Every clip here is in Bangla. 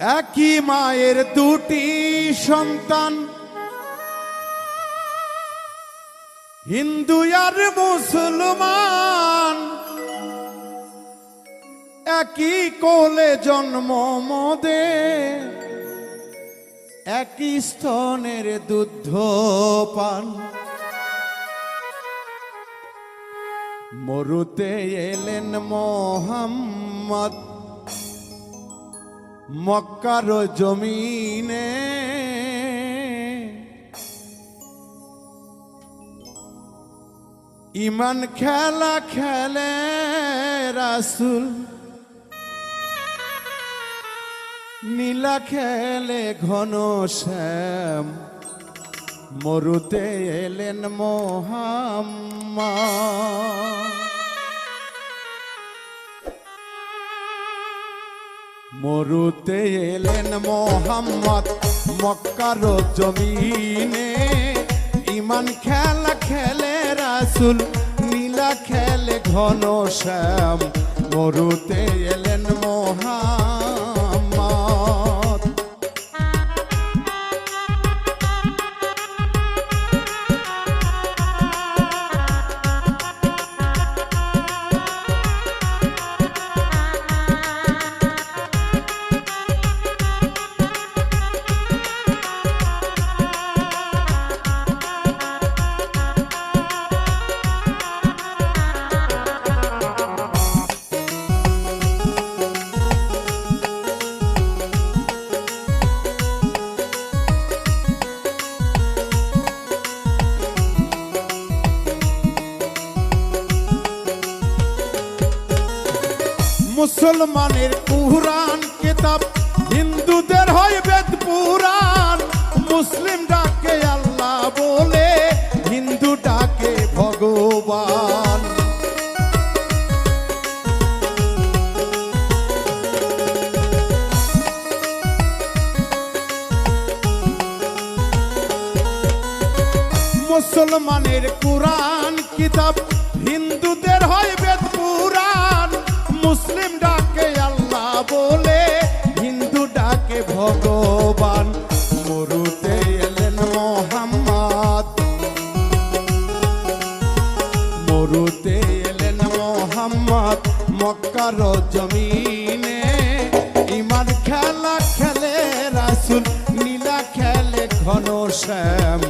একই মায়ের দুটি সন্তান, হিন্দু আর মুসলমান, একই কোলে জন্ম মোদের, একই স্তনের দুধ পান। মরুতে এলেন মোহাম্মদ মক্কার জমিনে, ইমান খেলা খেলে রাসূল, নীলা খেলে ঘন শ্যাম। মরুতে এলেন মোহাম্মদ, মরুতে এলেন মোহাম্মদ মক্কার জমিনে, ইমান খেলা খেলে রাসূল, নীলা খেলে ঘন শ্যাম। মরুতে এলেন মোহাম্মদ। মুসলমানের কুরআন কিতাব, হিন্দুদের হয় বেদ পুরাণ। মুসলিম ডাকে আল্লাহ বলে, হিন্দু ডাকে ভগবান। মুসলমানের কুরআন কিতাব, হিন্দুদের হয় বেদ পুরাণ। মুসলিম ডাকে আল্লাহ বলে, হিন্দু ডাকে ভগবান। মরুতে এলেন মোহাম্মদ, মরুতে এলেন মোহাম্মদ মক্কার জমিনে, ইমান খেলা খেলে রাসূল, নীলা খেলে ঘন শ্যাম।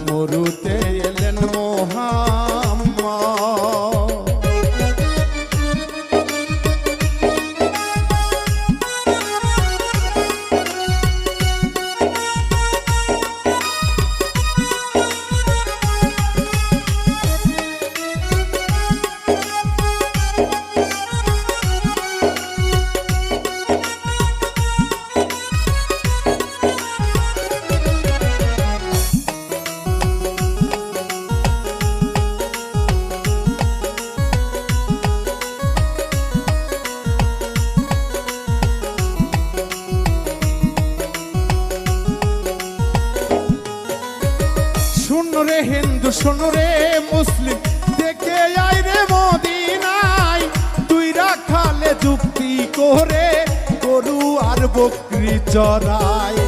মরুতে এলেন মোহাম্মদ। রে হিন্দু শোন রে মুসলিম, দেখে আই রে মদিনায়। তুই রাখালে যুক্তি করে, গরু আর বকরি চড়ায়।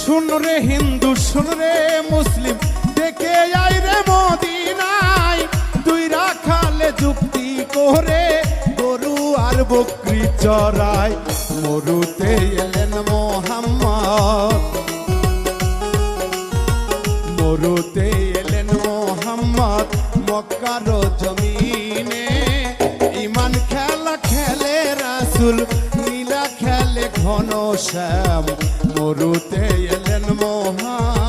শোন রে হিন্দু শোন রে মুসলিম, দেখে আই রে মদিনায়। তুই রাখালে যুক্তি করে, গরু আর বকরি চড়ায়। মরুতে এলেন মোহাম্মদ, মরুতে এলেন মোহাম্মদ মক্কার জমিনে, ইমান খেলা খেলে রাসূল, নীলা খেলে ঘন শ্যাম। মরুতে এলেন মোহাম্মদ।